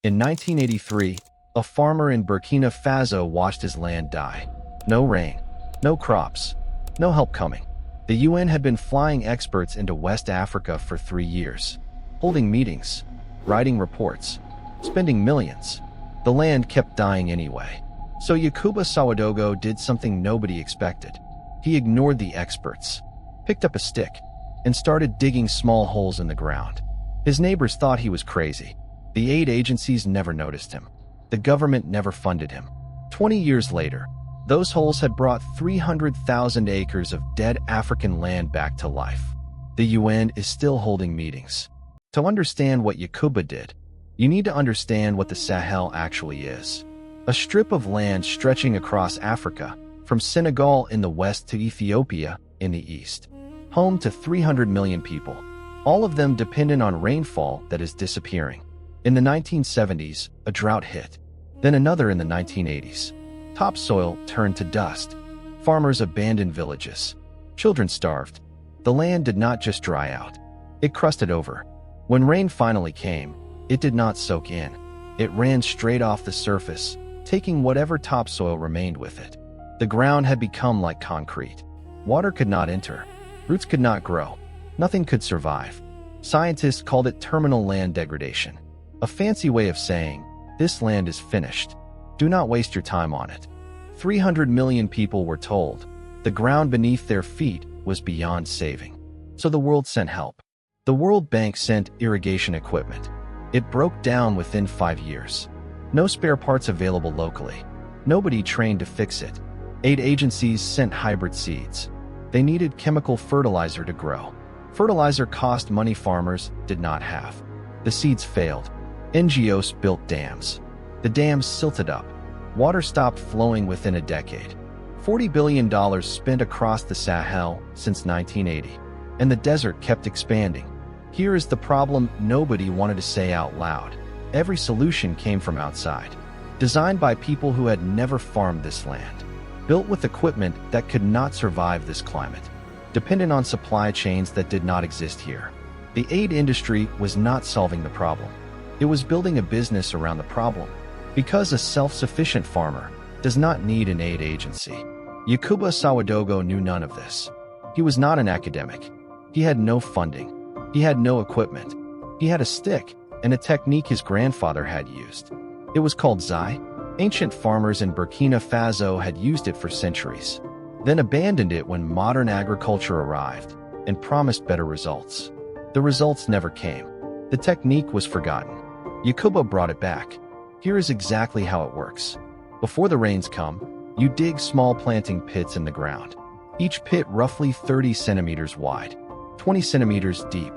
In 1983, a farmer in Burkina Faso watched his land die. No rain, no crops, no help coming. The UN had been flying experts into West Africa for 3 years, holding meetings, writing reports, spending millions. The land kept dying anyway. So Yakuba Sawadogo did something nobody expected. He ignored the experts, picked up a stick, and started digging small holes in the ground. His neighbors thought he was crazy. The aid agencies never noticed him. The government never funded him. 20 years later, those holes had brought 300,000 acres of dead African land back to life. The UN is still holding meetings. To understand what Yakuba did, you need to understand what the Sahel actually is. A strip of land stretching across Africa, from Senegal in the west to Ethiopia in the east. Home to 300 million people, all of them dependent on rainfall that is disappearing. In the 1970s, a drought hit, then another in the 1980s. Topsoil turned to dust. Farmers abandoned villages. Children starved. The land did not just dry out. It crusted over. When rain finally came, it did not soak in. It ran straight off the surface, taking whatever topsoil remained with it. The ground had become like concrete. Water could not enter. Roots could not grow. Nothing could survive. Scientists called it terminal land degradation, a fancy way of saying, this land is finished. Do not waste your time on it. 300 million people were told. The ground beneath their feet was beyond saving. So the world sent help. The World Bank sent irrigation equipment. It broke down within 5 years. No spare parts available locally. Nobody trained to fix it. Aid agencies sent hybrid seeds. They needed chemical fertilizer to grow. Fertilizer cost money farmers did not have. The seeds failed. NGOs built dams. The dams silted up. Water stopped flowing within a decade. $40 billion spent across the Sahel since 1980. And the desert kept expanding. Here is the problem nobody wanted to say out loud. Every solution came from outside. Designed by people who had never farmed this land. Built with equipment that could not survive this climate. Dependent on supply chains that did not exist here. The aid industry was not solving the problem. It was building a business around the problem. Because a self-sufficient farmer does not need an aid agency. Yakuba Sawadogo knew none of this. He was not an academic. He had no funding. He had no equipment. He had a stick and a technique his grandfather had used. It was called Zai. Ancient farmers in Burkina Faso had used it for centuries, then abandoned it when modern agriculture arrived and promised better results. The results never came. The technique was forgotten. Yakuba brought it back. Here is exactly how it works. Before the rains come, you dig small planting pits in the ground. Each pit roughly 30 centimeters wide, 20 centimeters deep,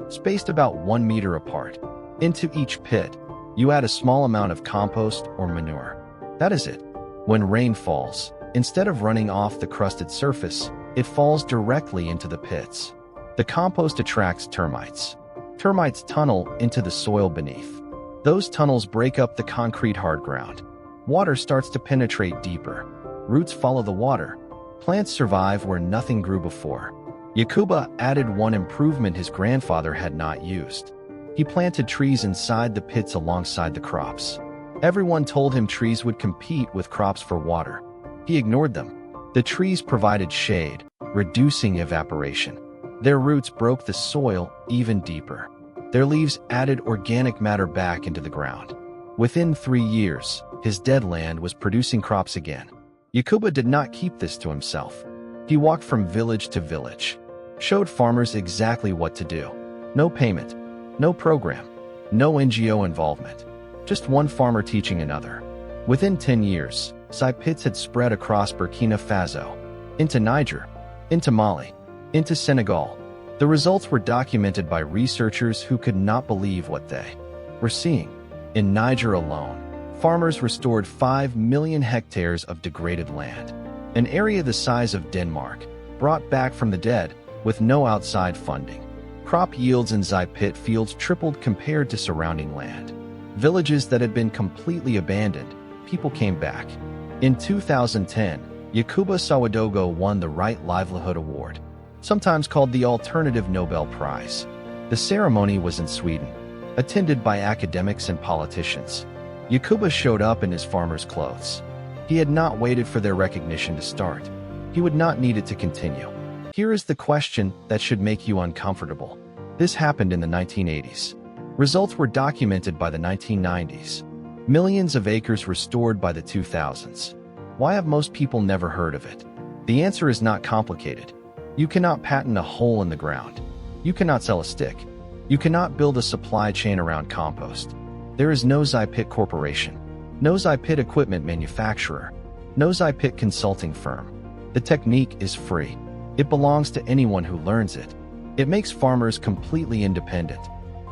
spaced about 1 meter apart. Into each pit, you add a small amount of compost or manure. That is it. When rain falls, instead of running off the crusted surface, it falls directly into the pits. The compost attracts termites. Termites tunnel into the soil beneath. Those tunnels break up the concrete hard ground. Water starts to penetrate deeper. Roots follow the water. Plants survive where nothing grew before. Yakuba added one improvement his grandfather had not used. He planted trees inside the pits alongside the crops. Everyone told him trees would compete with crops for water. He ignored them. The trees provided shade, reducing evaporation. Their roots broke the soil even deeper. Their leaves added organic matter back into the ground. Within 3 years, his dead land was producing crops again. Yakuba did not keep this to himself. He walked from village to village, showed farmers exactly what to do. No payment, no program, no NGO involvement. Just one farmer teaching another. Within 10 years, Zai pits had spread across Burkina Faso, into Niger, into Mali, into Senegal. The results were documented by researchers who could not believe what they were seeing. In Niger alone, farmers restored 5 million hectares of degraded land, an area the size of Denmark, brought back from the dead with no outside funding. Crop yields in Zai pit fields tripled compared to surrounding land. Villages that had been completely abandoned, people came back. In 2010, Yakuba Sawadogo won the Right Livelihood Award, sometimes called the Alternative Nobel Prize. The ceremony was in Sweden. attended by academics and politicians. Yakuba showed up in his farmer's clothes. He had not waited for their recognition to start. He would not need it to continue. Here is the question that should make you uncomfortable. This happened in the 1980s. Results were documented by the 1990s. Millions of acres restored by the 2000s. Why have most people never heard of it? The answer is not complicated. You cannot patent a hole in the ground. You cannot sell a stick. You cannot build a supply chain around compost. There is no Zypit Corporation, no Zypit equipment manufacturer, no Zypit consulting firm. The technique is free. It belongs to anyone who learns it. It makes farmers completely independent.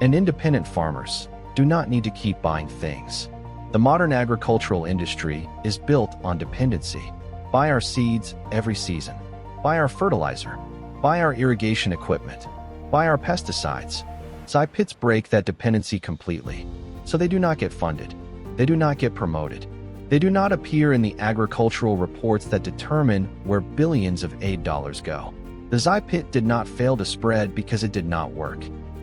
And independent farmers do not need to keep buying things. The modern agricultural industry is built on dependency. Buy our seeds every season. Buy our fertilizer. Buy our irrigation equipment. Buy our pesticides. Zypits break that dependency completely. So they do not get funded. They do not get promoted. They do not appear in the agricultural reports that determine where billions of aid dollars go. The Zypit did not fail to spread because it did not work.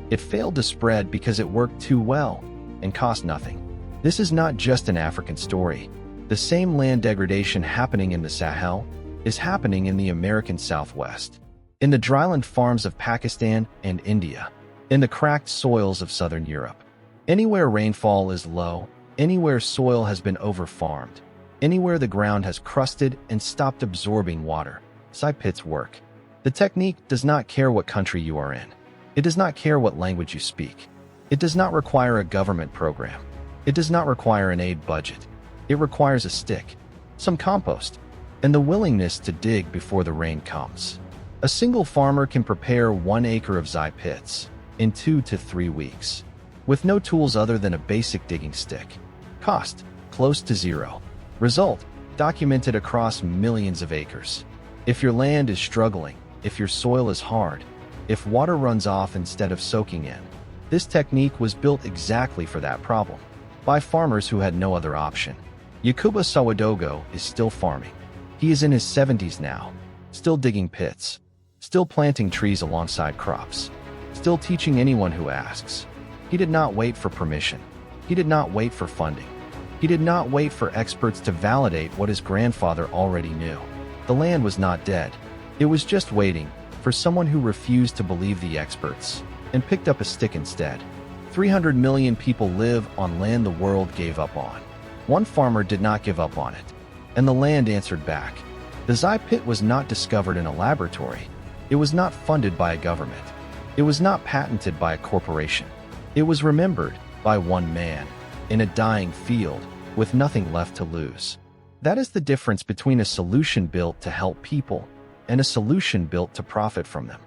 It failed to spread because it worked too well and cost nothing. This is not just an African story. The same land degradation happening in the Sahel is happening in the American Southwest, in the dryland farms of Pakistan and India, in the cracked soils of Southern Europe. Anywhere rainfall is low, anywhere soil has been over-farmed, anywhere the ground has crusted and stopped absorbing water, Zypits work. The technique does not care what country you are in. It does not care what language you speak. It does not require a government program. It does not require an aid budget. It requires a stick, some compost, and the willingness to dig before the rain comes. A single farmer can prepare 1 acre of Zypits in 2 to 3 weeks, with no tools other than a basic digging stick. Cost, close to zero. Result, documented across millions of acres. If your land is struggling, if your soil is hard, if water runs off instead of soaking in, this technique was built exactly for that problem, by farmers who had no other option. Yakuba Sawadogo is still farming. He is in his 70s now, still digging pits, still planting trees alongside crops, still teaching anyone who asks. He did not wait for permission. He did not wait for funding. He did not wait for experts to validate what his grandfather already knew. The land was not dead. It was just waiting for someone who refused to believe the experts and picked up a stick instead. 300 million people live on land the world gave up on. One farmer did not give up on it, and the land answered back. The Zypit was not discovered in a laboratory. It was not funded by a government. It was not patented by a corporation. It was remembered by one man in a dying field with nothing left to lose. That is the difference between a solution built to help people and a solution built to profit from them.